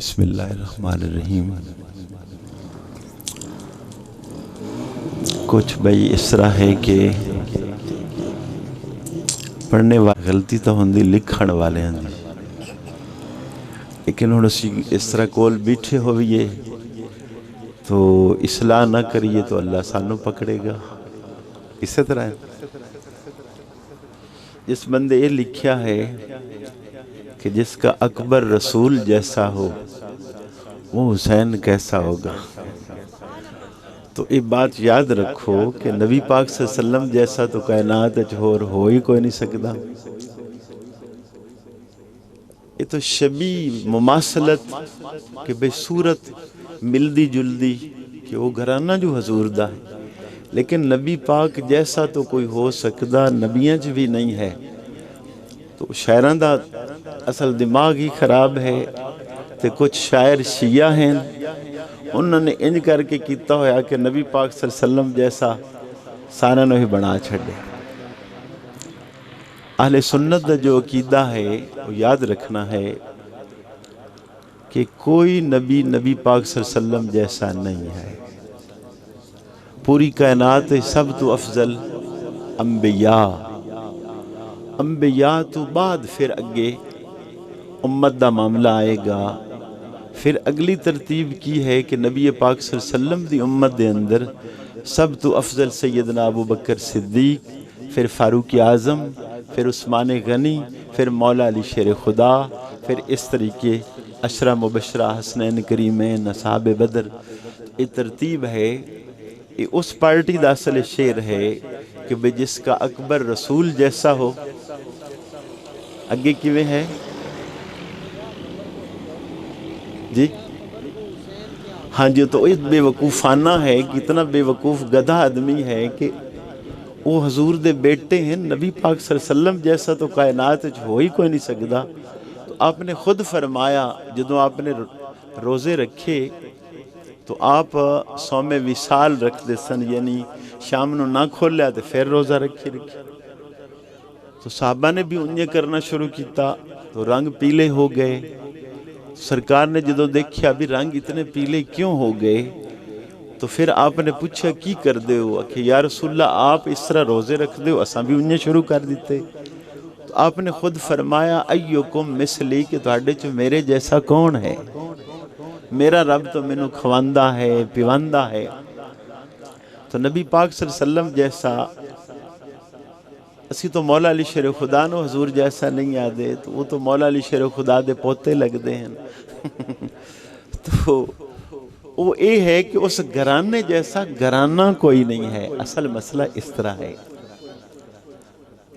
بسم اللہ الرحمن الرحیم۔ کچھ بھائی اس طرح ہے کہ پڑھنے والی غلطی تو ہوندی لکھن والے ہیں، لیکن ہن اسی اس طرح کول بیٹھے ہوئیے تو اصلاح نہ کریے تو اللہ سانو پکڑے گا۔ اسی طرح جس بندے یہ لکھیا ہے کہ جس کا اکبر رسول جیسا ہو وہ حسین کیسا ہوگا، تو یہ بات یاد رکھو کہ نبی پاک صلی اللہ علیہ وسلم جیسا تو کائنات ہو ہی کوئی نہیں سکتا۔ یہ تو شبیہ مماثلت کہ بے صورت ملدی جلدی کہ وہ گھرانہ جو حضور دا ہے، لیکن نبی پاک جیسا تو کوئی ہو سکتا نبیاں چ بھی نہیں ہے۔ تو شاعران دا اصل دماغ ہی خراب ہے، تے کچھ شاعر شیعہ ہیں انہوں نے انج کر کے کیتا ہویا کہ نبی پاک صلی اللہ علیہ وسلم جیسا سارا نو ہی بنا چھڑے۔ اہل سنت دا جو عقیدہ ہے وہ یاد رکھنا ہے کہ کوئی نبی پاک صلی اللہ علیہ وسلم جیسا نہیں ہے۔ پوری کائنات سب تو افضل انبیاء تو بعد پھر اگے امت دا معاملہ آئے گا۔ پھر اگلی ترتیب کی ہے کہ نبی پاک صلی اللہ علیہ وسلم دی امت دے اندر سب تو افضل سیدنا ابو بکر صدیق، پھر فاروق اعظم، پھر عثمان غنی، پھر مولا علی شیر خدا، پھر اس طریقے عشرہ مبشرہ حسنین کریمین اصحاب بدر۔ یہ ترتیب ہے، یہ اس پارٹی دا اصل شعر ہے کہ بے جس کا اکبر رسول جیسا ہو۔ اگے کیویں ہے جی؟ ہاں جی، تو یہ بے وقوفانہ ہے کہ اتنا بے وقوف گدھا آدمی ہے کہ وہ حضور دے بیٹے ہیں۔ نبی پاک صلی اللہ علیہ وسلم جیسا تو کائنات ہو ہی کوئی نہیں سکتا۔ تو آپ نے خود فرمایا جدوں آپ نے روزے رکھے تو آپ صوم وصال رکھ دے سن، یعنی شام نو نہ کھولیا تو پھر روزہ رکھے۔ تو صحابہ نے بھی انہیں کرنا شروع کیتا تو رنگ پیلے ہو گئے۔ سرکار نے جدو دیکھیا بھی رنگ اتنے پیلے کیوں ہو گئے تو پھر آپ نے پوچھا کی کر دے ہو کہ یا رسول اللہ آپ اس طرح روزے رکھ دے ہو، اساں بھی انہیں شروع کر دیتے۔ تو آپ نے خود فرمایا ایوکم مثلی کہ تہاڈے چ میرے جیسا کون ہے؟ میرا رب تو مینوں کھواندا ہے پیواندا ہے۔ تو نبی پاک صلی اللہ علیہ وسلم جیسا اسی تو مولا علی شیر خدا نو حضور جیسا نہیں آدے، تو وہ تو مولا علی شیر خدا دے پوتے لگ دے ہیں۔ تو وہ یہ ہے کہ اس گھرانے جیسا گھرانہ کوئی نہیں ہے۔ اصل مسئلہ اس طرح ہے۔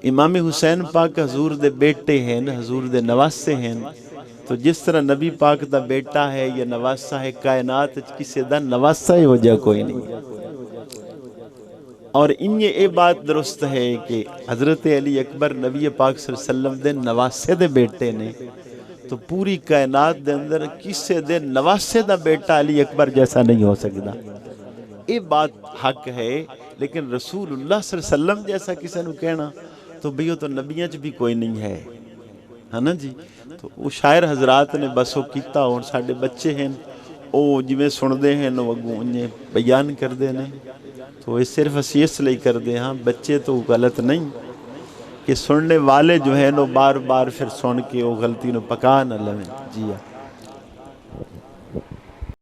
امام حسین پاک حضور دے بیٹے ہیں، حضور دے نواسے ہیں، تو جس طرح نبی پاک دا بیٹا ہے یا نواسا ہے، کائنات کسی دا نواسا ہی وجہ کوئی نہیں۔ اور انہیں یہ بات درست ہے کہ حضرت علی اکبر نبی پاک صلی اللہ علیہ وسلم دے نواسے دے بیٹے نے، تو پوری کائنات دے اندر کسی دے نواسے دا بیٹا علی اکبر جیسا نہیں ہو سکتا۔ یہ بات حق ہے، لیکن رسول اللہ صلی اللہ علیہ وسلم جیسا کسی نے کہنا تو بھئی تو نبیاں چ بھی کوئی نہیں ہے نا جی۔ تو وہ شاعر حضرات نے بس وہ کیتا، اور ساڑھے بچے ہیں وہ جویں سن دے ہیں وہ انہیں بیان کر دے ہیں، تو یہ صرف اسی اس لئے کر دے ہاں، بچے تو غلط نہیں کہ سننے والے جو ہیں وہ بار بار پھر سن کے وہ غلطی نو پکا نہ لیں۔ جی